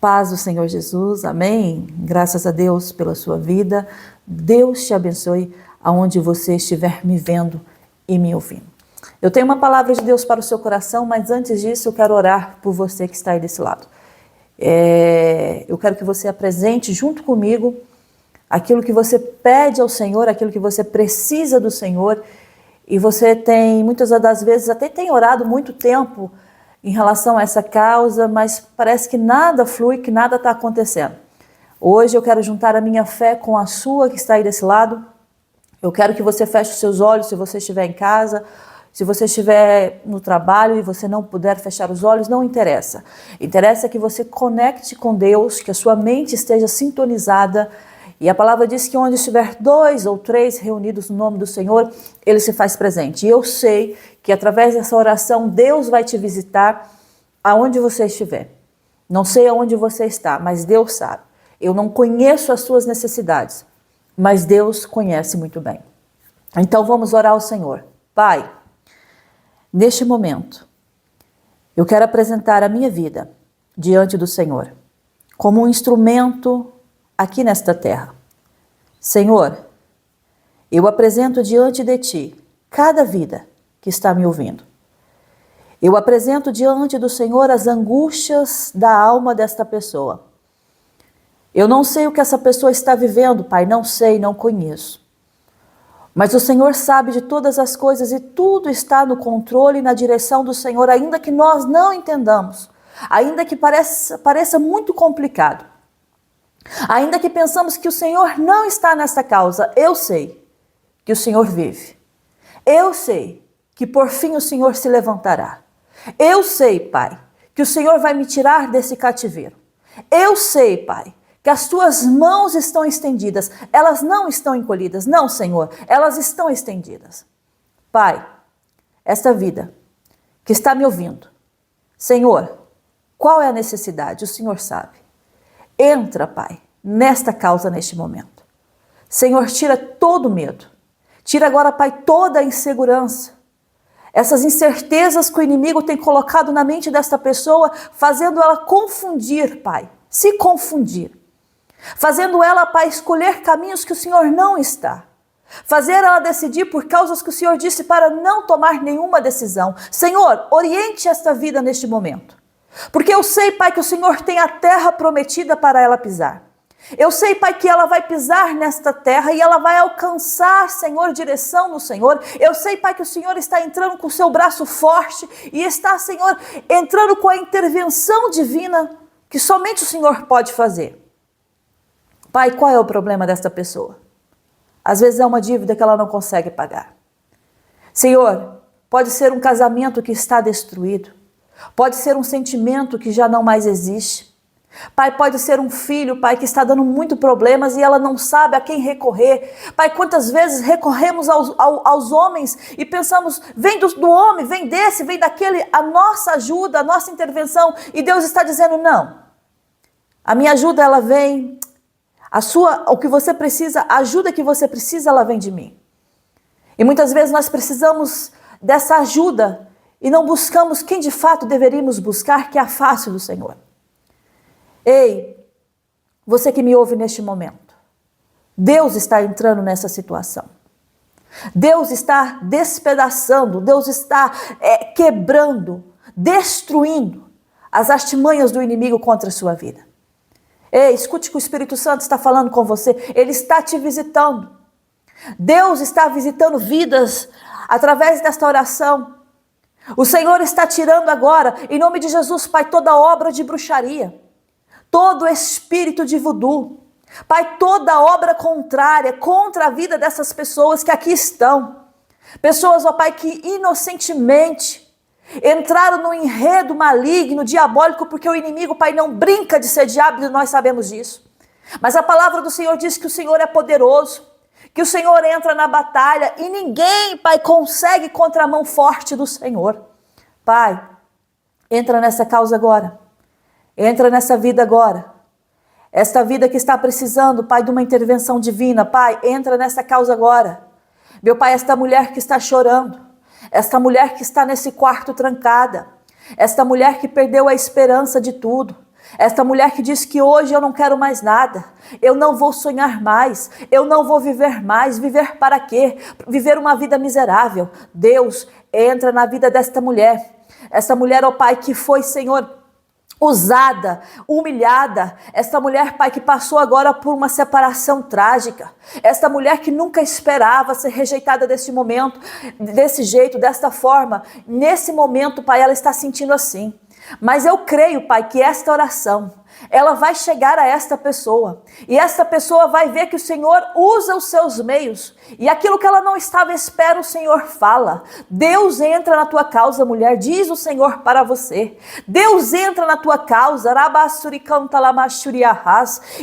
paz do Senhor Jesus, amém? Graças a Deus pela sua vida. Deus te abençoe aonde você estiver me vendo e me ouvindo. Eu tenho uma palavra de Deus para o seu coração, mas antes disso eu quero orar por você que está aí desse lado. Eu quero que você apresente junto comigo aquilo que você pede ao Senhor, aquilo que você precisa do Senhor, e você tem, muitas das vezes, até tem orado muito tempo em relação a essa causa, mas parece que nada flui, que nada está acontecendo. Hoje eu quero juntar a minha fé com a sua que está aí desse lado. Eu quero que você feche os seus olhos se você estiver em casa, se você estiver no trabalho e você não puder fechar os olhos, não interessa. Interessa que você conecte com Deus, que a sua mente esteja sintonizada. E a palavra diz que onde estiver 2 ou 3 reunidos no nome do Senhor, Ele se faz presente. E eu sei que através dessa oração, Deus vai te visitar aonde você estiver. Não sei aonde você está, mas Deus sabe. Eu não conheço as suas necessidades, mas Deus conhece muito bem. Então vamos orar ao Senhor. Pai, neste momento, eu quero apresentar a minha vida diante do Senhor, como um instrumento aqui nesta terra. Senhor, eu apresento diante de Ti cada vida que está me ouvindo. Eu apresento diante do Senhor as angústias da alma desta pessoa. Eu não sei o que essa pessoa está vivendo, Pai, não sei, não conheço. Mas o Senhor sabe de todas as coisas e tudo está no controle e na direção do Senhor, ainda que nós não entendamos, ainda que pareça muito complicado. Ainda que pensamos que o Senhor não está nesta causa, eu sei que o Senhor vive. Eu sei que por fim o Senhor se levantará. Eu sei, Pai, que o Senhor vai me tirar desse cativeiro. Eu sei, Pai, que as tuas mãos estão estendidas. Elas não estão encolhidas, não, Senhor, elas estão estendidas. Pai, esta vida que está me ouvindo, Senhor, qual é a necessidade? O Senhor sabe. Entra, Pai, nesta causa neste momento. Senhor, tira todo o medo. Tira agora, Pai, toda a insegurança. Essas incertezas que o inimigo tem colocado na mente desta pessoa, fazendo ela confundir, Pai, se confundir. Fazendo ela, Pai, escolher caminhos que o Senhor não está. Fazer ela decidir por causas que o Senhor disse para não tomar nenhuma decisão. Senhor, oriente esta vida neste momento. Porque eu sei, Pai, que o Senhor tem a terra prometida para ela pisar. Eu sei, Pai, que ela vai pisar nesta terra e ela vai alcançar, Senhor, direção no Senhor. Eu sei, Pai, que o Senhor está entrando com o seu braço forte e está, Senhor, entrando com a intervenção divina que somente o Senhor pode fazer. Pai, qual é o problema desta pessoa? Às vezes é uma dívida que ela não consegue pagar. Senhor, pode ser um casamento que está destruído. Pode ser um sentimento que já não mais existe. Pai, pode ser um filho, Pai, que está dando muito problemas e ela não sabe a quem recorrer. Pai, quantas vezes recorremos aos homens e pensamos, vem do homem, vem desse, vem daquele, a nossa ajuda, a nossa intervenção. E Deus está dizendo, não. A minha ajuda, ela vem, o que você precisa, a ajuda que você precisa, ela vem de mim. E muitas vezes nós precisamos dessa ajuda e não buscamos quem de fato deveríamos buscar, que é a face do Senhor. Ei, você que me ouve neste momento, Deus está entrando nessa situação. Deus está despedaçando, Deus está quebrando, destruindo as artimanhas do inimigo contra a sua vida. Ei, escute que o Espírito Santo está falando com você, Ele está te visitando. Deus está visitando vidas através desta oração. O Senhor está tirando agora, em nome de Jesus, Pai, toda obra de bruxaria, todo espírito de voodoo, Pai, toda obra contrária contra a vida dessas pessoas que aqui estão. Pessoas, ó Pai, que inocentemente entraram no enredo maligno, diabólico, porque o inimigo, Pai, não brinca de ser diabo e nós sabemos disso. Mas a palavra do Senhor diz que o Senhor é poderoso, que o Senhor entra na batalha e ninguém, Pai, consegue contra a mão forte do Senhor. Pai, entra nessa causa agora. Entra nessa vida agora. Esta vida que está precisando, Pai, de uma intervenção divina. Pai, entra nessa causa agora. Meu Pai, esta mulher que está chorando, esta mulher que está nesse quarto trancada, esta mulher que perdeu a esperança de tudo, Esta mulher que diz que hoje eu não quero mais nada, eu não vou sonhar mais, eu não vou viver mais, viver para quê? Viver uma vida miserável. Deus entra na vida desta mulher. Esta mulher, ó Pai, que foi, Senhor, usada, humilhada, esta mulher, Pai, que passou agora por uma separação trágica, esta mulher que nunca esperava ser rejeitada desse momento, desse jeito, desta forma, nesse momento, Pai, ela está sentindo assim. Mas eu creio, Pai, que esta oração, ela vai chegar a esta pessoa, e esta pessoa vai ver que o Senhor usa os seus meios, e aquilo que ela não estava à espera, o Senhor fala. Deus entra na tua causa, mulher, diz o Senhor para você. Deus entra na tua causa,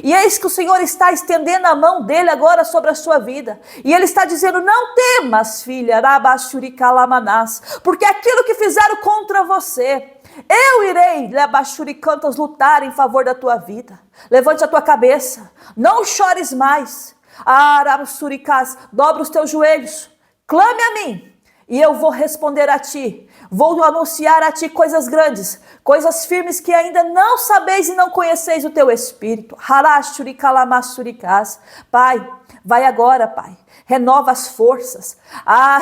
e eis que o Senhor está estendendo a mão dele agora sobre a sua vida, e ele está dizendo: não temas, filha, porque aquilo que fizeram contra você, eu irei, Labachuricantas, lutar em favor da tua vida. Levante a tua cabeça, não chores mais. Arasuricás, dobra os teus joelhos, clame a mim, e eu vou responder a ti. Vou anunciar a ti coisas grandes, coisas firmes que ainda não sabeis e não conheceis o teu espírito. Harashuricalamassuricás. Pai, vai agora, Pai. Renova as forças,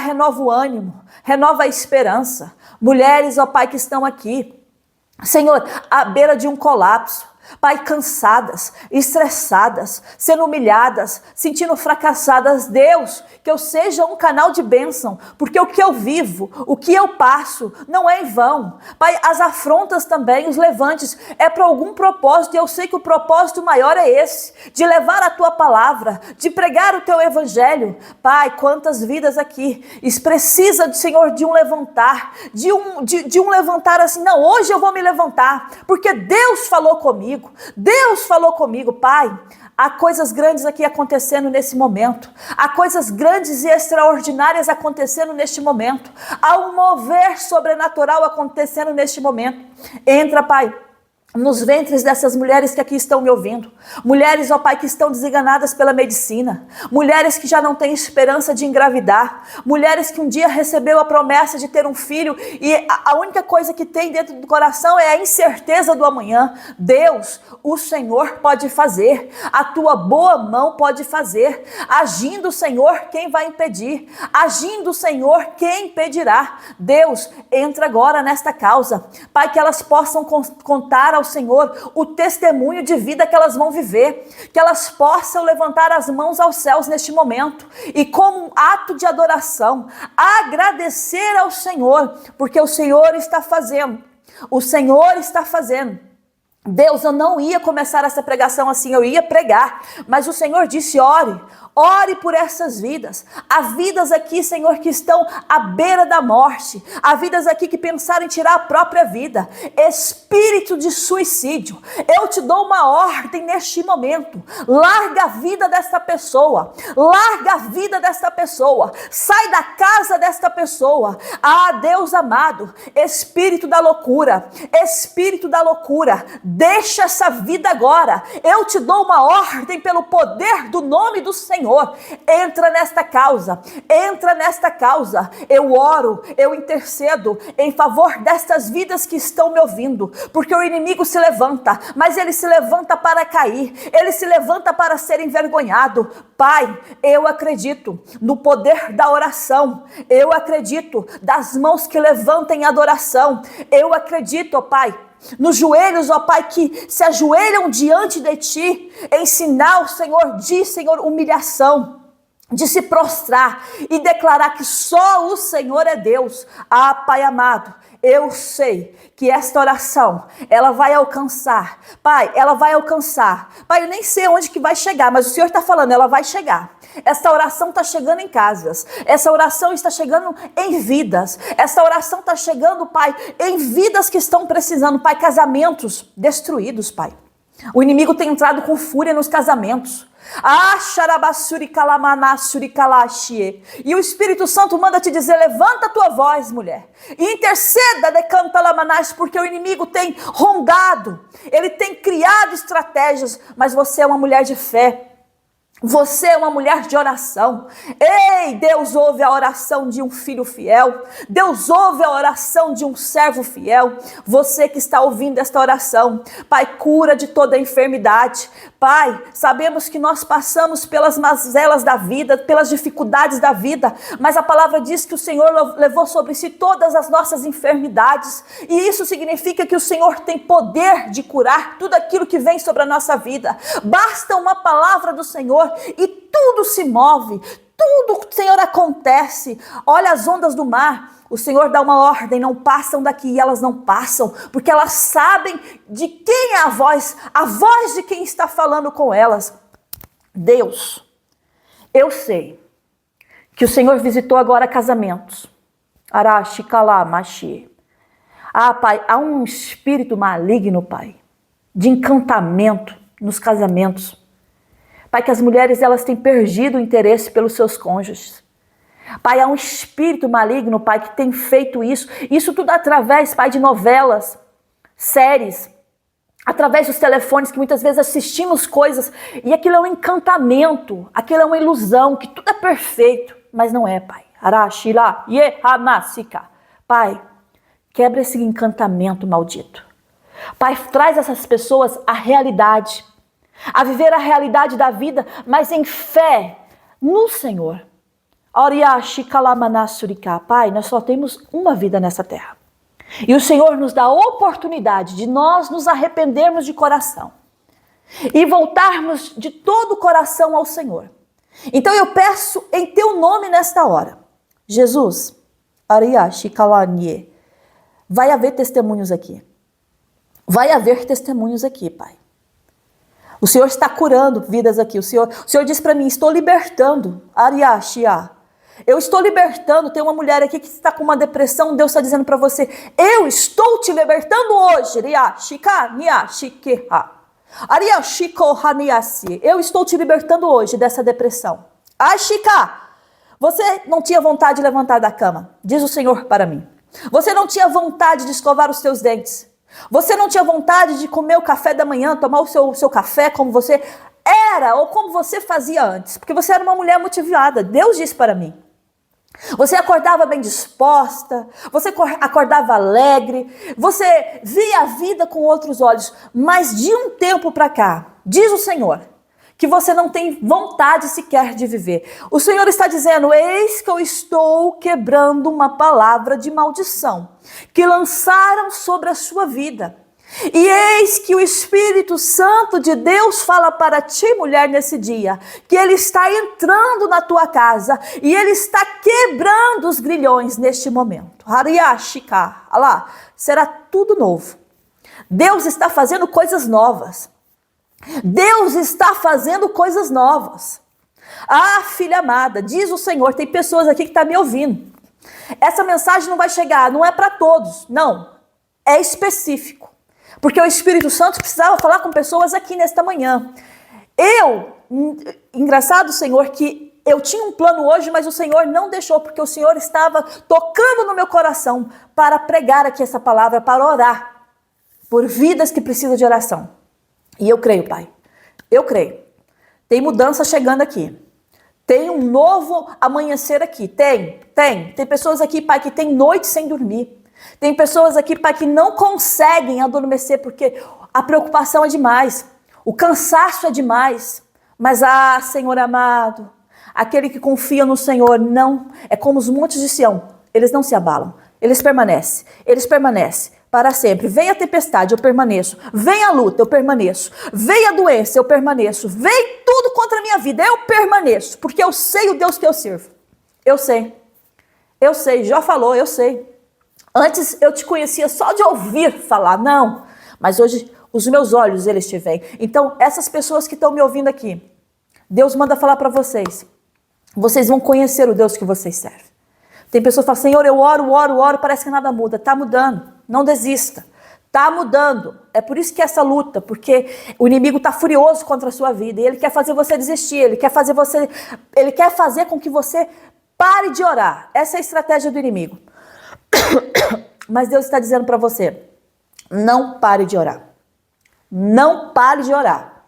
renova o ânimo, renova a esperança. Mulheres, ó Pai, que estão aqui, Senhor, à beira de um colapso, Pai, cansadas, estressadas, sendo humilhadas, sentindo fracassadas. Deus, que eu seja um canal de bênção, porque o que eu vivo, o que eu passo, não é em vão. Pai, as afrontas também, os levantes, é para algum propósito, e eu sei que o propósito maior é esse, de levar a tua palavra, de pregar o teu evangelho. Pai, quantas vidas aqui precisa, Senhor, de um levantar, de um levantar assim: não, hoje eu vou me levantar, porque Deus falou comigo. Deus falou comigo. Pai, há coisas grandes aqui acontecendo nesse momento, há coisas grandes e extraordinárias acontecendo neste momento, há um mover sobrenatural acontecendo neste momento. Entra, Pai, nos ventres dessas mulheres que aqui estão me ouvindo, mulheres, ó Pai, que estão desenganadas pela medicina, mulheres que já não têm esperança de engravidar, mulheres que um dia recebeu a promessa de ter um filho e a única coisa que tem dentro do coração é a incerteza do amanhã. Deus, o Senhor pode fazer, a tua boa mão pode fazer. Agindo o Senhor, quem vai impedir? Agindo o Senhor, quem impedirá? Deus, entra agora nesta causa, Pai, que elas possam contar ao Senhor o testemunho de vida que elas vão viver, que elas possam levantar as mãos aos céus neste momento e, como um ato de adoração, agradecer ao Senhor, porque o Senhor está fazendo, o Senhor está fazendo. Deus, eu não ia começar essa pregação assim, eu ia pregar, mas o Senhor disse: ore por essas vidas. Há vidas aqui, Senhor, que estão à beira da morte, há vidas aqui que pensaram em tirar a própria vida, espírito de suicídio. Eu te dou uma ordem neste momento: larga a vida desta pessoa, larga a vida desta pessoa, sai da casa desta pessoa. Deus amado, espírito da loucura, deixa essa vida agora. Eu te dou uma ordem pelo poder do nome do Senhor. Entra nesta causa, entra nesta causa. Eu oro, eu intercedo em favor destas vidas que estão me ouvindo, porque o inimigo se levanta, mas ele se levanta para cair, ele se levanta para ser envergonhado. Pai, eu acredito no poder da oração, eu acredito das mãos que levantam em adoração, eu acredito, ó Pai, nos joelhos, ó Pai, que se ajoelham diante de Ti, em sinal, Senhor, de humilhação, de se prostrar e declarar que só o Senhor é Deus. Pai amado, eu sei que esta oração, ela vai alcançar. Pai, ela vai alcançar. Pai, eu nem sei onde que vai chegar, mas o Senhor está falando, ela vai chegar. Esta oração está chegando em casas, essa oração está chegando em vidas, essa oração está chegando, Pai, em vidas que estão precisando, Pai, casamentos destruídos, Pai. O inimigo tem entrado com fúria nos casamentos. E o Espírito Santo manda te dizer: levanta a tua voz, mulher, e interceda, porque o inimigo tem rondado, ele tem criado estratégias, mas você é uma mulher de fé. Você é uma mulher de oração. Ei, Deus ouve a oração de um filho fiel. Deus ouve a oração de um servo fiel. Você que está ouvindo esta oração, Pai, cura de toda enfermidade. Pai, sabemos que nós passamos pelas mazelas da vida, pelas dificuldades da vida, mas a palavra diz que o Senhor levou sobre si todas as nossas enfermidades, e isso significa que o Senhor tem poder de curar tudo aquilo que vem sobre a nossa vida. Basta uma palavra do Senhor e tudo se move, tudo, Senhor, acontece. Olha as ondas do mar, o Senhor dá uma ordem, não passam daqui, e elas não passam, porque elas sabem de quem é a voz de quem está falando com elas. Deus, eu sei que o Senhor visitou agora casamentos. Arashi kalamashi. Ah, Pai, há um espírito maligno, Pai, de encantamento nos casamentos. Pai, que as mulheres elas têm perdido o interesse pelos seus cônjuges. Pai, há um espírito maligno, Pai, que tem feito isso. Isso tudo através, Pai, de novelas, séries, através dos telefones, que muitas vezes assistimos coisas e aquilo é um encantamento, aquilo é uma ilusão, que tudo é perfeito, mas não é, Pai. Arashila yehamasika. Pai, quebra esse encantamento maldito. Pai, traz essas pessoas à realidade, a viver a realidade da vida, mas em fé no Senhor. Pai, nós só temos uma vida nessa terra. E o Senhor nos dá a oportunidade de nós nos arrependermos de coração e voltarmos de todo o coração ao Senhor. Então eu peço em teu nome nesta hora, Jesus, vai haver testemunhos aqui. Vai haver testemunhos aqui, Pai. O Senhor está curando vidas aqui. O Senhor diz para mim, estou libertando. Eu estou libertando. Tem uma mulher aqui que está com uma depressão. Deus está dizendo para você, eu estou te libertando hoje. Eu estou te libertando hoje dessa depressão. Você não tinha vontade de levantar da cama, diz o Senhor para mim. Você não tinha vontade de escovar os seus dentes. Você não tinha vontade de comer o café da manhã, tomar o seu café como você era ou como você fazia antes. Porque você era uma mulher motivada. Deus disse para mim. Você acordava bem disposta, você acordava alegre, você via a vida com outros olhos. Mas de um tempo para cá, diz o Senhor, que você não tem vontade sequer de viver. O Senhor está dizendo, eis que eu estou quebrando uma palavra de maldição que lançaram sobre a sua vida. E eis que o Espírito Santo de Deus fala para ti, mulher, nesse dia, que Ele está entrando na tua casa e Ele está quebrando os grilhões neste momento. Será tudo novo. Deus está fazendo coisas novas. Deus está fazendo coisas novas. Ah, filha amada, diz o Senhor, tem pessoas aqui que estão me ouvindo. Essa mensagem não vai chegar, não é para todos, não. É específico. Porque o Espírito Santo precisava falar com pessoas aqui nesta manhã. Engraçado, Senhor, que eu tinha um plano hoje, mas o Senhor não deixou, porque o Senhor estava tocando no meu coração para pregar aqui essa palavra, para orar por vidas que precisam de oração. E eu creio, Pai, eu creio. Tem mudança chegando aqui. Tem um novo amanhecer aqui. Tem pessoas aqui, Pai, que tem noite sem dormir. Tem pessoas aqui, Pai, que não conseguem adormecer porque a preocupação é demais, o cansaço é demais. Mas, Senhor amado, aquele que confia no Senhor não é como os montes de Sião, eles não se abalam, eles permanecem para sempre. Vem a tempestade, eu permaneço. Vem a luta, eu permaneço. Vem a doença, eu permaneço. Vem tudo contra a minha vida, eu permaneço, porque eu sei o Deus que eu sirvo. Eu sei, já falou, eu sei. Antes eu te conhecia só de ouvir falar, não. Mas hoje os meus olhos, eles te veem. Então, essas pessoas que estão me ouvindo aqui, Deus manda falar para vocês. Vocês vão conhecer o Deus que vocês servem. Tem pessoas que falam, Senhor, eu oro, parece que nada muda. Tá mudando, não desista. Tá mudando. É por isso que essa luta, porque o inimigo tá furioso contra a sua vida. E ele quer fazer você desistir, ele quer fazer com que você pare de orar. Essa é a estratégia do inimigo. Mas Deus está dizendo para você, não pare de orar. Não pare de orar.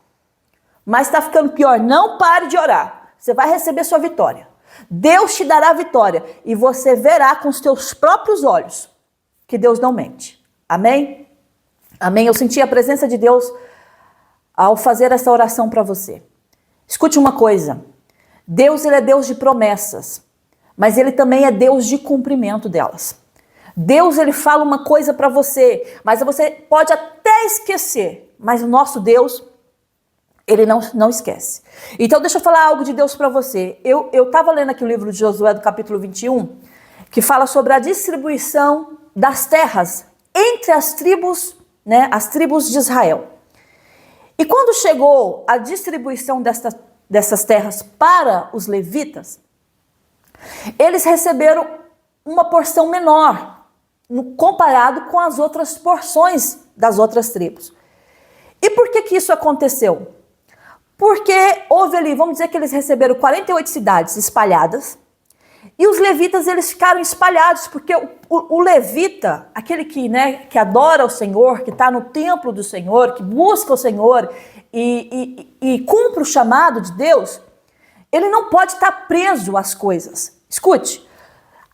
mas está ficando pior. Não pare de orar. Você vai receber sua vitória. Deus te dará a vitória e você verá com os teus próprios olhos que Deus não mente. Amém? Amém? Eu senti a presença de Deus ao fazer essa oração para você. Escute uma coisa. Deus, ele é Deus de promessas, mas ele também é Deus de cumprimento delas. Deus, ele fala uma coisa para você, mas você pode até esquecer, mas o nosso Deus, ele não esquece. Então deixa eu falar algo de Deus para você. Eu estava lendo aqui o livro de Josué do capítulo 21, que fala sobre a distribuição das terras entre as tribos, né, as tribos de Israel. E quando chegou a distribuição dessas terras para os levitas, eles receberam uma porção menor comparado com as outras porções das outras tribos. E por que isso aconteceu? Porque houve ali, vamos dizer que eles receberam 48 cidades espalhadas, e os levitas, eles ficaram espalhados, porque o levita, aquele que adora o Senhor, que está no templo do Senhor, que busca o Senhor e cumpre o chamado de Deus, ele não pode estar preso às coisas. Escute,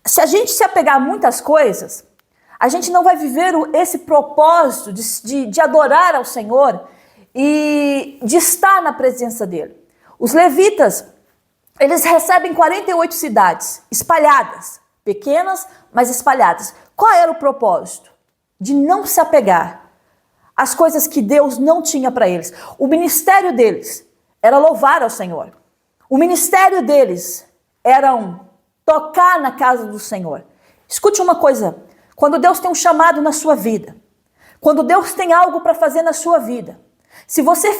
se a gente se apegar a muitas coisas, a gente não vai viver esse propósito de adorar ao Senhor e de estar na presença dele. Os levitas, eles recebem 48 cidades espalhadas, pequenas, mas espalhadas. Qual era o propósito? De não se apegar às coisas que Deus não tinha para eles. O ministério deles era louvar ao Senhor. O ministério deles era tocar na casa do Senhor. Escute uma coisa, quando Deus tem um chamado na sua vida, quando Deus tem algo para fazer na sua vida, se você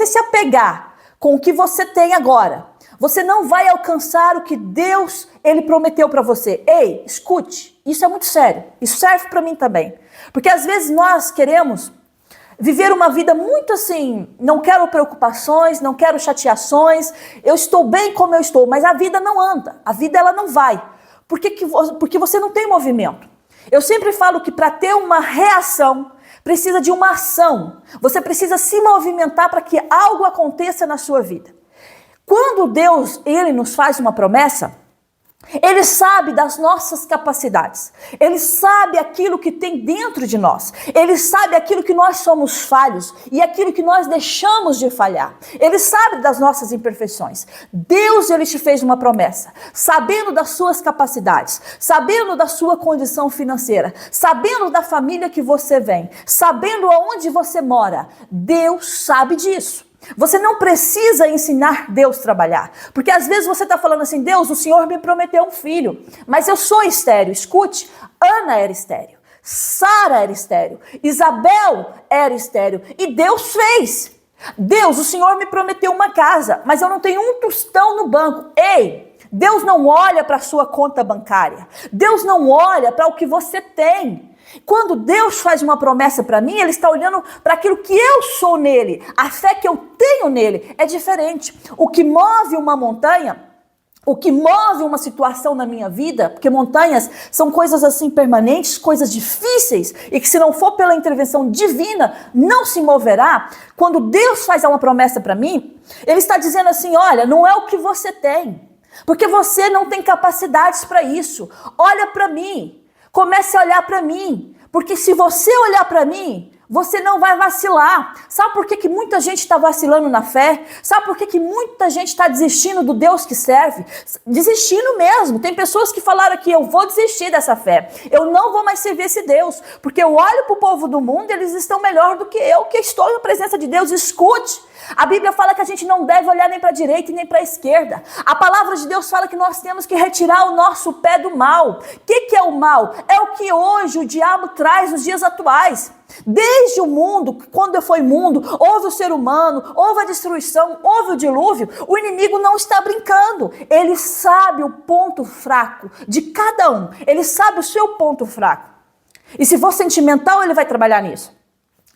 se apegar com o que você tem agora, você não vai alcançar o que Deus, ele prometeu para você. Ei, escute, isso é muito sério. Isso serve para mim também. Porque às vezes nós queremos viver uma vida muito assim, não quero preocupações, não quero chateações, eu estou bem como eu estou, mas a vida não anda, a vida ela não vai. Porque você não tem movimento. Eu sempre falo que para ter uma reação, precisa de uma ação. Você precisa se movimentar para que algo aconteça na sua vida. Quando Deus, ele nos faz uma promessa, ele sabe das nossas capacidades. Ele sabe aquilo que tem dentro de nós. Ele sabe aquilo que nós somos falhos e aquilo que nós deixamos de falhar. Ele sabe das nossas imperfeições. Deus, ele te fez uma promessa, sabendo das suas capacidades, sabendo da sua condição financeira, sabendo da família que você vem, sabendo aonde você mora. Deus sabe disso. Você não precisa ensinar Deus a trabalhar, porque às vezes você está falando assim, Deus, o Senhor me prometeu um filho, mas eu sou estéril. Escute, Ana era estéril, Sara era estéril, Isabel era estéril, e Deus fez. Deus, o Senhor me prometeu uma casa, mas eu não tenho um tostão no banco. Ei, Deus não olha para a sua conta bancária, Deus não olha para o que você tem. Quando Deus faz uma promessa para mim, ele está olhando para aquilo que eu sou nele. A fé que eu tenho nele é diferente. O que move uma montanha, o que move uma situação na minha vida, porque montanhas são coisas assim permanentes, coisas difíceis, e que se não for pela intervenção divina, não se moverá. Quando Deus faz uma promessa para mim, ele está dizendo assim, olha, não é o que você tem, porque você não tem capacidades para isso. Olha para mim. Comece a olhar para mim, porque se você olhar para mim, você não vai vacilar. Sabe por que muita gente está vacilando na fé? Sabe por que muita gente está desistindo do Deus que serve? Desistindo mesmo. Tem pessoas que falaram aqui, eu vou desistir dessa fé. Eu não vou mais servir esse Deus, porque eu olho para o povo do mundo e eles estão melhor do que eu, que estou na presença de Deus. Escute. A Bíblia fala que a gente não deve olhar nem para a direita e nem para a esquerda. A palavra de Deus fala que nós temos que retirar o nosso pé do mal. O que é o mal? É o que hoje o diabo traz nos dias atuais. Desde o mundo, quando foi mundo, houve o ser humano, houve a destruição, houve o dilúvio, o inimigo não está brincando. Ele sabe o ponto fraco de cada um. Ele sabe o seu ponto fraco. E se for sentimental, ele vai trabalhar nisso.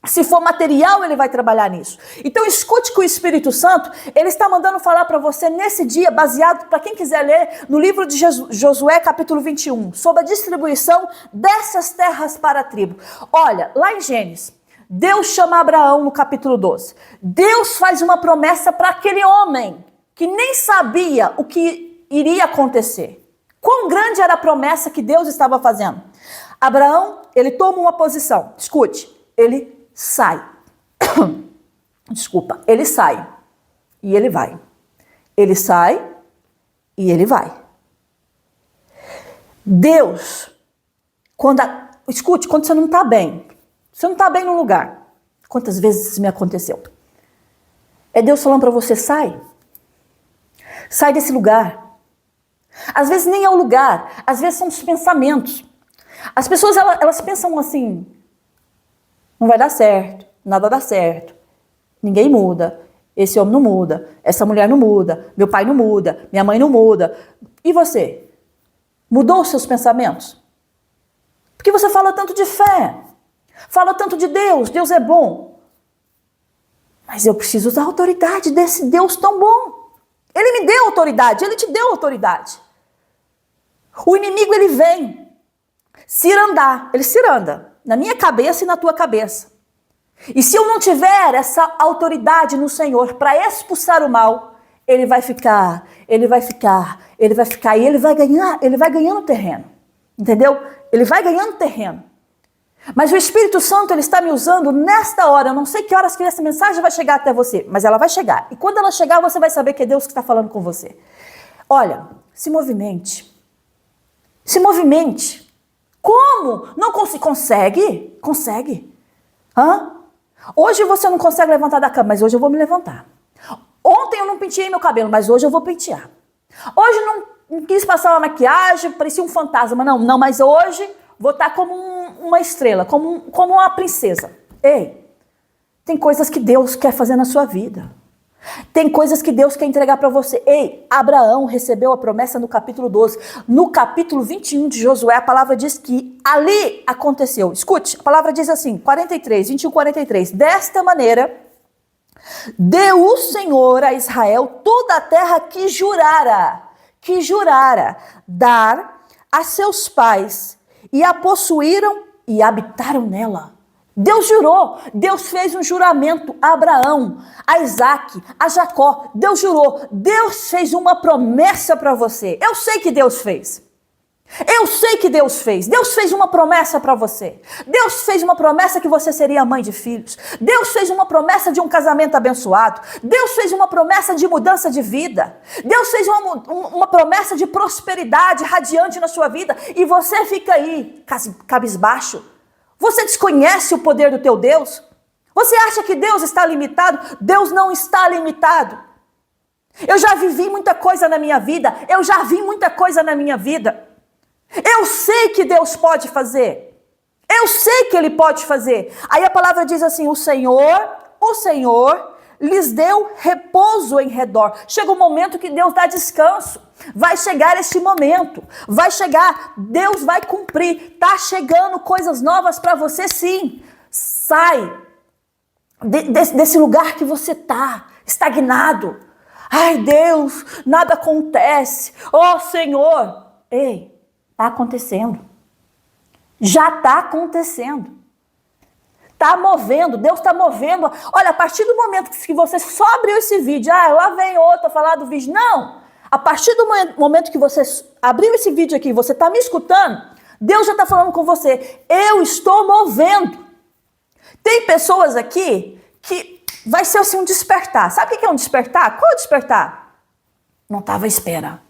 Se for material, ele vai trabalhar nisso. Então escute que o Espírito Santo, ele está mandando falar para você nesse dia, baseado, para quem quiser ler, no livro de Josué, capítulo 21, sobre a distribuição dessas terras para a tribo. Olha, lá em Gênesis, Deus chama Abraão no capítulo 12. Deus faz uma promessa para aquele homem que nem sabia o que iria acontecer. Quão grande era a promessa que Deus estava fazendo? Abraão, ele toma uma posição. Escute, ele sai. Desculpa, ele sai e ele vai. Ele sai e ele vai. Deus, escute, quando você não está bem, você não está bem no lugar. Quantas vezes isso me aconteceu? É Deus falando para você, sai. Sai desse lugar. Às vezes nem é o lugar, às vezes são os pensamentos. As pessoas, elas pensam assim, não vai dar certo, nada dá certo, ninguém muda, esse homem não muda, essa mulher não muda, meu pai não muda, minha mãe não muda. E você? Mudou os seus pensamentos? Porque você fala tanto de fé, fala tanto de Deus, Deus é bom. Mas eu preciso da autoridade desse Deus tão bom. Ele me deu autoridade, ele te deu autoridade. O inimigo, ele vem cirandar, ele ciranda na minha cabeça e na tua cabeça. E se eu não tiver essa autoridade no Senhor para expulsar o mal, ele vai ficar, e ele vai ganhando terreno. Entendeu? Ele vai ganhando terreno. Mas o Espírito Santo, ele está me usando nesta hora. Eu não sei que horas que essa mensagem vai chegar até você, mas ela vai chegar. E quando ela chegar, você vai saber que é Deus que está falando com você. Olha, se movimente. Se movimente. Como? Não consegue? Consegue. Hoje você não consegue levantar da cama, mas hoje eu vou me levantar. Ontem eu não penteei meu cabelo, mas hoje eu vou pentear. Hoje eu não quis passar uma maquiagem, parecia um fantasma. Não, mas hoje vou estar como uma estrela, como uma princesa. Ei, tem coisas que Deus quer fazer na sua vida. Tem coisas que Deus quer entregar para você. Ei, Abraão recebeu a promessa no capítulo 12. No capítulo 21 de Josué, a palavra diz que ali aconteceu. Escute, a palavra diz assim, 21, 43. Desta maneira, deu o Senhor a Israel toda a terra que jurara dar a seus pais, e a possuíram e habitaram nela. Deus jurou, Deus fez um juramento a Abraão, a Isaac, a Jacó. Deus jurou, Deus fez uma promessa para você. Eu sei que Deus fez. Deus fez uma promessa para você. Deus fez uma promessa que você seria mãe de filhos. Deus fez uma promessa de um casamento abençoado. Deus fez uma promessa de mudança de vida. Deus fez uma promessa de prosperidade radiante na sua vida. E você fica aí, cabisbaixo. Você desconhece o poder do teu Deus? Você acha que Deus está limitado? Deus não está limitado. Eu já vivi muita coisa na minha vida. Eu já vi muita coisa na minha vida. Eu sei que Deus pode fazer. Eu sei que Ele pode fazer. Aí a palavra diz assim, o Senhor lhes deu repouso em redor. Chega um momento que Deus dá descanso. Vai chegar esse momento. Vai chegar. Deus vai cumprir. Tá chegando coisas novas para você, sim. Sai desse lugar que você tá, estagnado. Ai, Deus, nada acontece. Oh, Senhor. Ei. Está acontecendo. Já está acontecendo. Está movendo. Deus está movendo. Olha, a partir do momento que você só abriu esse vídeo, lá vem outro a falar do vídeo. Não. A partir do momento que você abriu esse vídeo aqui, você está me escutando, Deus já está falando com você. Eu estou movendo. Tem pessoas aqui que vai ser assim um despertar. Sabe o que é um despertar? Qual é o despertar? Não estava à espera.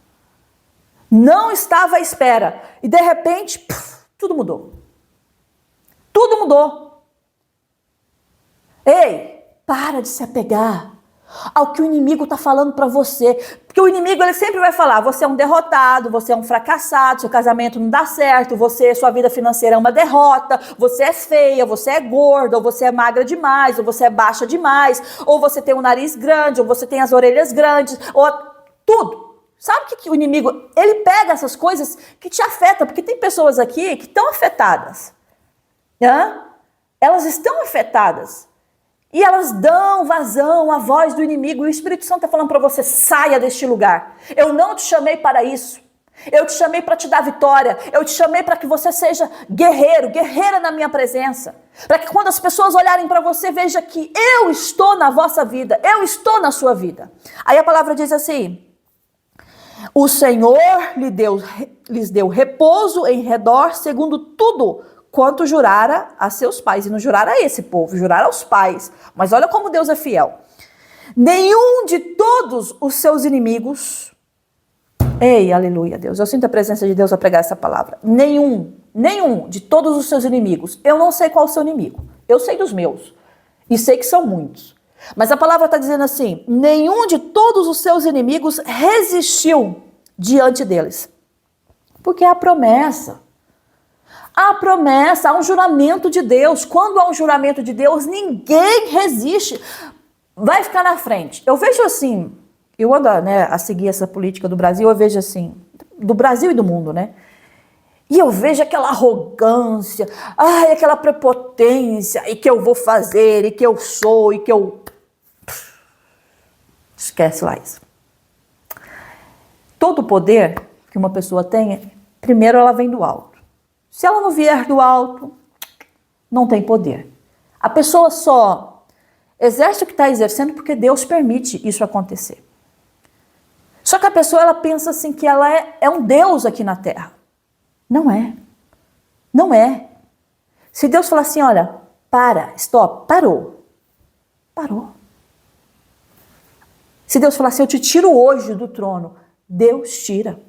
Não estava à espera. E de repente, tudo mudou. Tudo mudou. Ei, para de se apegar ao que o inimigo está falando para você. Porque o inimigo, ele sempre vai falar, você é um derrotado, você é um fracassado, seu casamento não dá certo, sua vida financeira é uma derrota, você é feia, você é gorda, ou você é magra demais, ou você é baixa demais, ou você tem um nariz grande, ou você tem as orelhas grandes, ou tudo. Sabe o que o inimigo, ele pega essas coisas que te afetam, porque tem pessoas aqui que estão afetadas. Elas estão afetadas. E elas dão vazão à voz do inimigo. E o Espírito Santo está falando para você, saia deste lugar. Eu não te chamei para isso. Eu te chamei para te dar vitória. Eu te chamei para que você seja guerreiro, guerreira na minha presença. Para que quando as pessoas olharem para você, vejam que eu estou na vossa vida. Eu estou na sua vida. Aí a palavra diz assim: o Senhor lhes deu repouso em redor, segundo tudo quanto jurara a seus pais. E não jurara a esse povo, jurara aos pais. Mas olha como Deus é fiel. Nenhum de todos os seus inimigos... Ei, aleluia, Deus. Eu sinto a presença de Deus a pregar essa palavra. Nenhum de todos os seus inimigos. Eu não sei qual é o seu inimigo. Eu sei dos meus. E sei que são muitos. Mas a palavra está dizendo assim: nenhum de todos os seus inimigos resistiu diante deles. Porque há a promessa. Há promessa, há um juramento de Deus. Quando há um juramento de Deus, ninguém resiste. Vai ficar na frente. Eu vejo assim, eu ando, né, a seguir essa política do Brasil, eu vejo assim, do Brasil e do mundo, né? E eu vejo aquela arrogância, aquela prepotência, e que eu vou fazer, e que eu sou, e que eu... Esquece lá isso. Todo poder que uma pessoa tem, primeiro ela vem do alto. Se ela não vier do alto, não tem poder. A pessoa só exerce o que está exercendo porque Deus permite isso acontecer. Só que a pessoa, ela pensa assim que ela é um Deus aqui na Terra. Não é. Não é. Se Deus falar assim, olha, stop, parou. Parou. Se Deus falar assim, eu te tiro hoje do trono, Deus tira.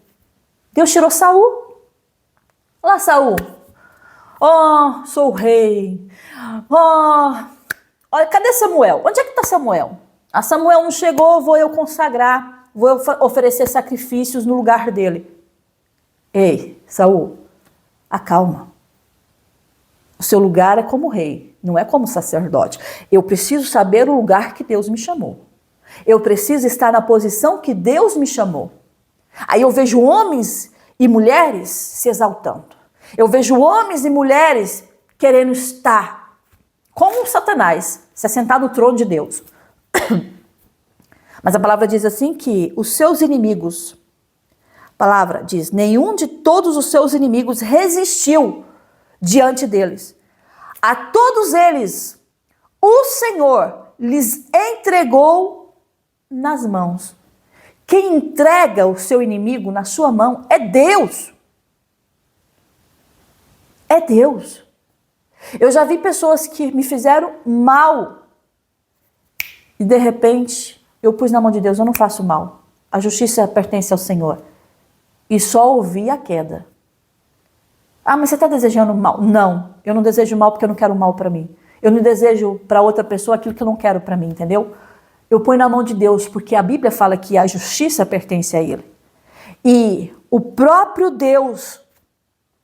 Deus tirou Saul. Olá, Saul. Oh, sou o rei. Oh, olha, cadê Samuel? Onde é que está Samuel? A Samuel não chegou, vou eu consagrar, vou eu oferecer sacrifícios no lugar dele. Ei, Saul, acalma. O seu lugar é como rei, não é como sacerdote. Eu preciso saber o lugar que Deus me chamou. Eu preciso estar na posição que Deus me chamou. Aí eu vejo homens e mulheres se exaltando. Eu vejo homens e mulheres querendo estar como Satanás, se assentar no trono de Deus. Mas a palavra diz assim que os seus inimigos, a palavra diz, nenhum de todos os seus inimigos resistiu diante deles. A todos eles, o Senhor lhes entregou nas mãos. Quem entrega o seu inimigo na sua mão é Deus. É Deus. Eu já vi pessoas que me fizeram mal e de repente eu pus na mão de Deus, eu não faço mal. A justiça pertence ao Senhor. E só ouvi a queda. Ah, mas você está desejando mal? Não, eu não desejo mal porque eu não quero mal para mim. Eu não desejo para outra pessoa aquilo que eu não quero para mim, entendeu? Eu ponho na mão de Deus porque a Bíblia fala que a justiça pertence a Ele. E o próprio Deus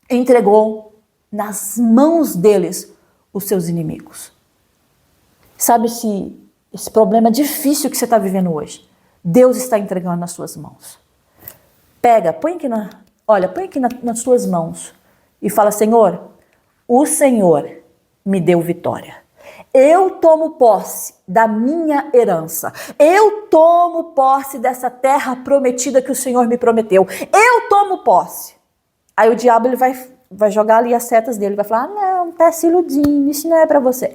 entregou nas mãos deles os seus inimigos. Sabe se esse problema difícil que você está vivendo hoje, Deus está entregando nas suas mãos. Pega, põe aqui nas suas mãos e fala, Senhor, o Senhor me deu vitória. Eu tomo posse da minha herança. Eu tomo posse dessa terra prometida que o Senhor me prometeu. Eu tomo posse. Aí o diabo ele vai jogar ali as setas dele, vai falar, não, tá se iludindo, isso não é para você.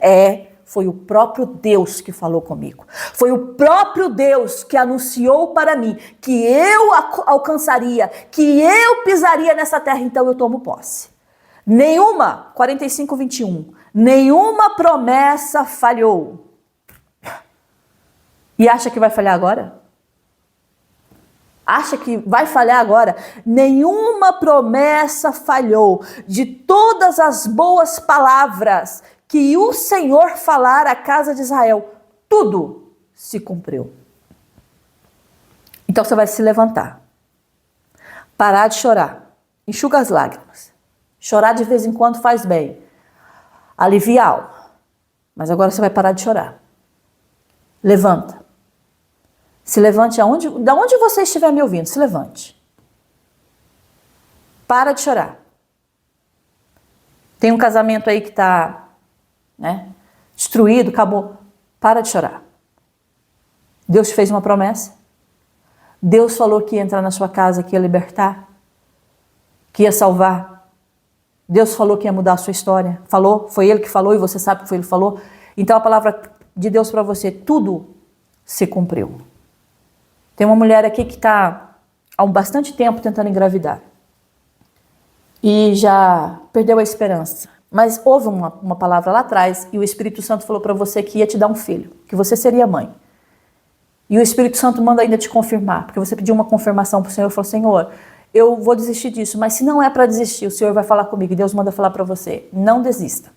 Foi o próprio Deus que falou comigo. Foi o próprio Deus que anunciou para mim que eu alcançaria, que eu pisaria nessa terra, então eu tomo posse. Nenhuma, 45:21, nenhuma promessa falhou. E acha que vai falhar agora? Acha que vai falhar agora? Nenhuma promessa falhou. De todas as boas palavras que o Senhor falar à casa de Israel, tudo se cumpriu. Então você vai se levantar, parar de chorar, enxuga as lágrimas. Chorar de vez em quando faz bem, alivia a alma. Mas agora você vai parar de chorar. Levanta. Se levante da onde você estiver me ouvindo, se levante. Para de chorar. Tem um casamento aí que está, destruído, acabou. Para de chorar. Deus te fez uma promessa. Deus falou que ia entrar na sua casa, que ia libertar. que ia salvar. Deus falou que ia mudar a sua história. Falou, foi Ele que falou e você sabe que foi Ele que falou. Então a palavra de Deus para você, tudo se cumpriu. Tem uma mulher aqui que está há bastante tempo tentando engravidar. E já perdeu a esperança. Mas houve uma palavra lá atrás e o Espírito Santo falou para você que ia te dar um filho, que você seria mãe. E o Espírito Santo manda ainda te confirmar, porque você pediu uma confirmação para o Senhor e falou, Senhor, eu vou desistir disso, mas se não é para desistir, o Senhor vai falar comigo e Deus manda falar para você, não desista,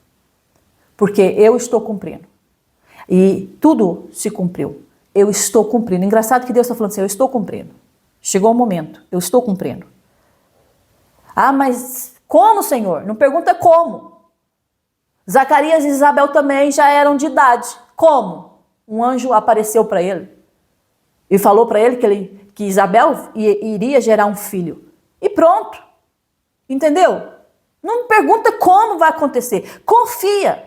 porque eu estou cumprindo. E tudo se cumpriu, eu estou cumprindo. Engraçado que Deus está falando assim, eu estou cumprindo. Chegou o momento, eu estou cumprindo. Ah, mas como, Senhor? Não pergunta como. Zacarias e Isabel também já eram de idade. Como? Um anjo apareceu para ele e falou para ele que Isabel iria gerar um filho. E pronto. Entendeu? Não me pergunta como vai acontecer. Confia.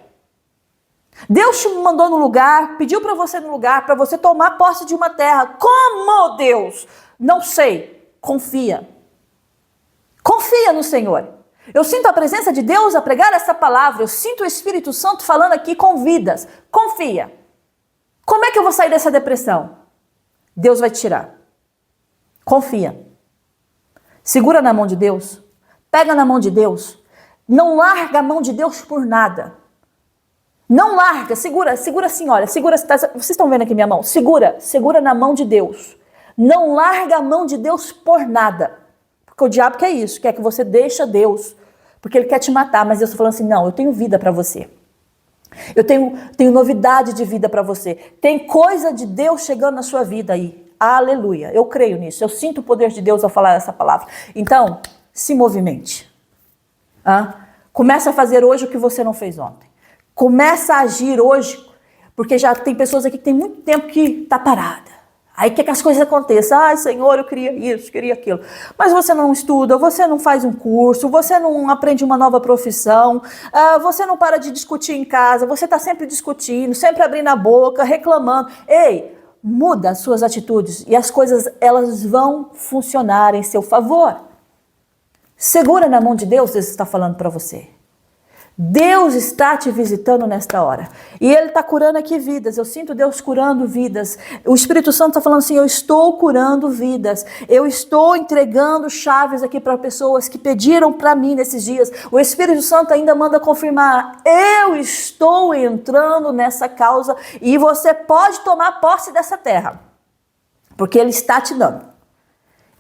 Deus te mandou no lugar, pediu para você no lugar, para você tomar posse de uma terra. Como, Deus? Não sei. Confia. Confia no Senhor. Eu sinto a presença de Deus a pregar essa palavra. Eu sinto o Espírito Santo falando aqui com vidas. Confia. Como é que eu vou sair dessa depressão? Deus vai tirar. Confia. Segura na mão de Deus. Pega na mão de Deus. Não larga a mão de Deus por nada. Não larga. Segura assim, olha. Segura. Vocês estão vendo aqui minha mão? Segura na mão de Deus. Não larga a mão de Deus por nada. Porque o diabo quer isso. Quer que você deixe Deus. Porque ele quer te matar. Mas Deus está falando assim, não, eu tenho vida para você. Eu tenho novidade de vida para você. Tem coisa de Deus chegando na sua vida aí. Aleluia. Eu creio nisso. Eu sinto o poder de Deus ao falar essa palavra. Então, se movimente. Começa a fazer hoje o que você não fez ontem. Começa a agir hoje. Porque já tem pessoas aqui que tem muito tempo que está parada. Aí quer que as coisas aconteçam. Ai, Senhor, eu queria isso, queria aquilo. Mas você não estuda, você não faz um curso, você não aprende uma nova profissão, você não para de discutir em casa, você está sempre discutindo, sempre abrindo a boca, reclamando. Ei, muda as suas atitudes e as coisas elas vão funcionar em seu favor. Segura na mão de Deus, Deus está falando para você. Deus está te visitando nesta hora. E Ele está curando aqui vidas. Eu sinto Deus curando vidas. O Espírito Santo está falando assim, eu estou curando vidas. Eu estou entregando chaves aqui para pessoas que pediram para mim nesses dias. O Espírito Santo ainda manda confirmar, eu estou entrando nessa causa e você pode tomar posse dessa terra. Porque Ele está te dando.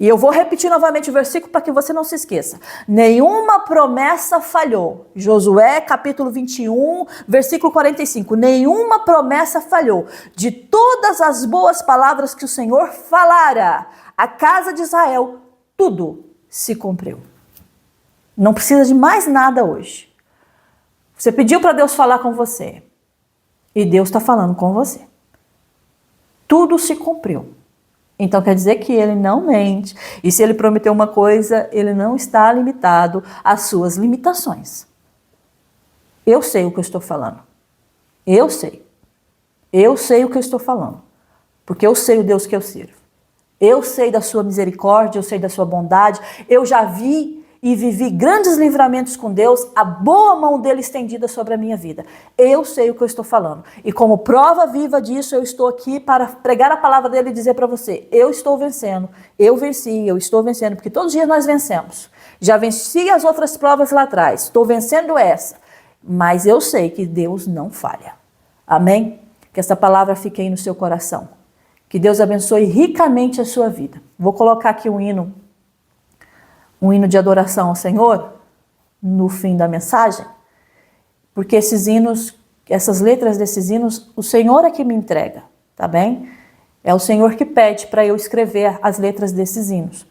E eu vou repetir novamente o versículo para que você não se esqueça. Nenhuma promessa falhou. Josué capítulo 21, versículo 45. Nenhuma promessa falhou. De todas as boas palavras que o Senhor falara à casa de Israel, tudo se cumpriu. Não precisa de mais nada hoje. Você pediu para Deus falar com você. E Deus está falando com você. Tudo se cumpriu. Então quer dizer que Ele não mente. E se Ele prometeu uma coisa, Ele não está limitado às suas limitações. Eu sei o que eu estou falando. Eu sei. Eu sei o que eu estou falando. Porque eu sei o Deus que eu sirvo. Eu sei da sua misericórdia, eu sei da sua bondade. Eu já vi e vivi grandes livramentos com Deus, a boa mão dele estendida sobre a minha vida. Eu sei o que eu estou falando. E como prova viva disso, eu estou aqui para pregar a palavra dele e dizer para você, eu estou vencendo, eu venci, eu estou vencendo, porque todos os dias nós vencemos. Já venci as outras provas lá atrás, estou vencendo essa. Mas eu sei que Deus não falha. Amém? Que essa palavra fique aí no seu coração. Que Deus abençoe ricamente a sua vida. Vou colocar aqui um hino de adoração ao Senhor, no fim da mensagem, porque esses hinos, essas letras desses hinos, o Senhor é que me entrega, tá bem? É o Senhor que pede para eu escrever as letras desses hinos.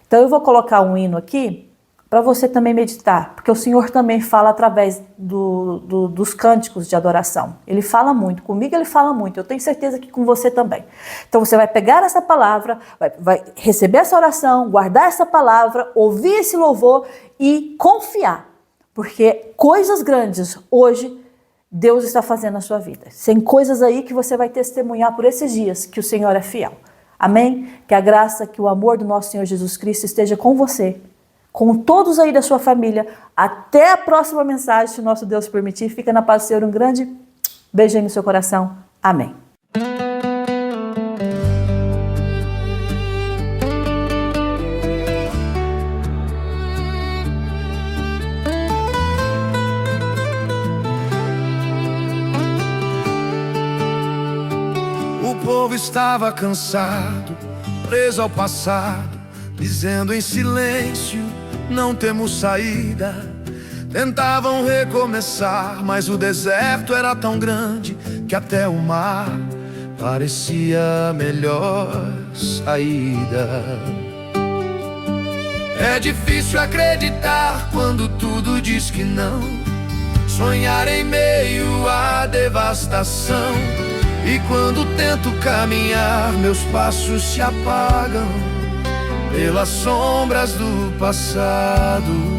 Então eu vou colocar um hino aqui, para você também meditar, porque o Senhor também fala através dos cânticos de adoração. Ele fala muito, comigo ele fala muito, eu tenho certeza que com você também. Então você vai pegar essa palavra, vai receber essa oração, guardar essa palavra, ouvir esse louvor e confiar, porque coisas grandes hoje Deus está fazendo na sua vida. Tem coisas aí que você vai testemunhar por esses dias que o Senhor é fiel. Amém? Que a graça, que o amor do nosso Senhor Jesus Cristo esteja com você, com todos aí da sua família. Até a próxima mensagem, se o nosso Deus permitir. Fica na paz do Senhor. Um grande beijinho no seu coração. Amém. O povo estava cansado, preso ao passado, dizendo em silêncio: não temos saída. Tentavam recomeçar, mas o deserto era tão grande que até o mar parecia a melhor saída. É difícil acreditar quando tudo diz que não, sonhar em meio à devastação. E quando tento caminhar, meus passos se apagam pelas sombras do passado.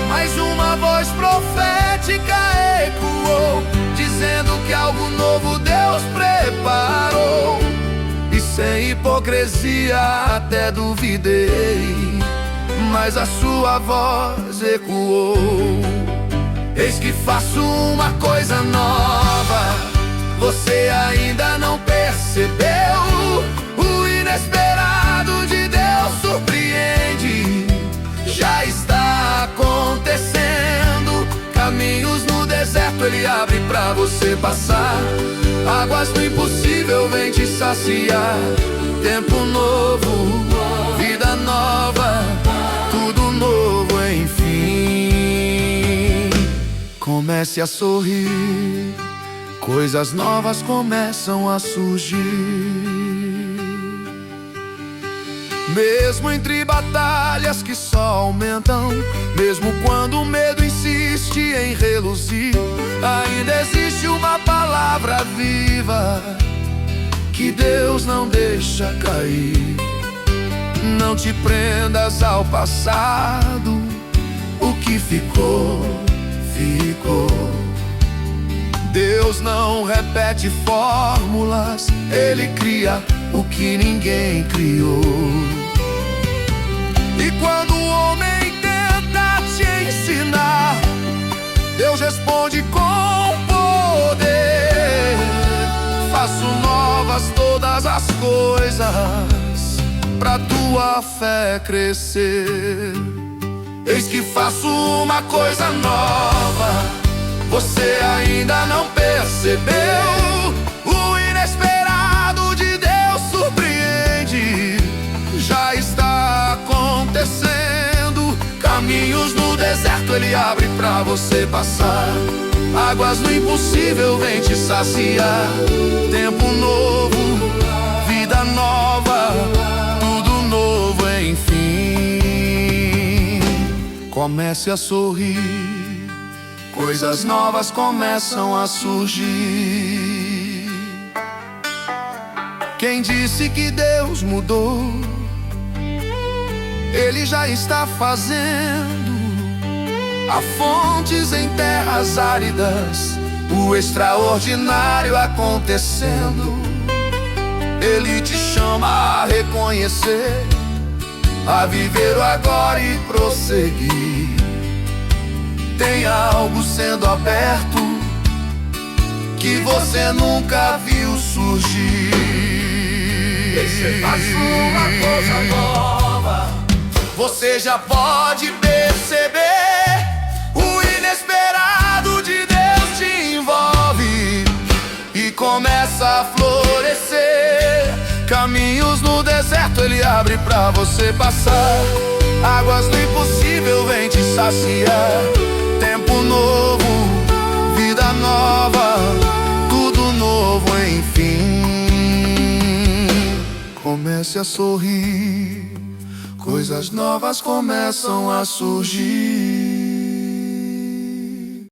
Mas uma voz profética ecoou, dizendo que algo novo Deus preparou. E sem hipocrisia até duvidei, mas a sua voz ecoou: eis que faço uma coisa nova, você ainda não percebeu? O inesperado de Deus surpreende, já está acontecendo. Caminhos no deserto Ele abre pra você passar, águas do impossível vem te saciar. Tempo novo, vida nova, tudo novo enfim. Comece a sorrir, coisas novas começam a surgir. Mesmo entre batalhas que só aumentam, mesmo quando o medo insiste em reluzir, ainda existe uma palavra viva que Deus não deixa cair. Não te prendas ao passado, o que ficou, ficou. Deus não repete fórmulas, Ele cria o que ninguém criou. E quando o homem tenta te ensinar, Deus responde com poder. Faço novas todas as coisas, pra tua fé crescer. Eis que faço uma coisa nova, você ainda não percebeu? O inesperado de Deus surpreende, já está acontecendo. Caminhos no deserto Ele abre pra você passar, águas do impossível vem te saciar. Tempo novo, vida nova, tudo novo enfim. Comece a sorrir, coisas novas começam a surgir. Quem disse que Deus mudou, Ele já está fazendo. Há fontes em terras áridas, o extraordinário acontecendo. Ele te chama a reconhecer, a viver o agora e prosseguir. Tem algo sendo aberto que você nunca viu surgir. Você faz uma coisa nova, você já pode perceber. O inesperado de Deus te envolve e começa a florescer. Caminhos no deserto Ele abre pra você passar, águas do impossível vem te saciar. Tempo novo, vida nova, tudo novo enfim. Comece a sorrir, coisas novas começam a surgir.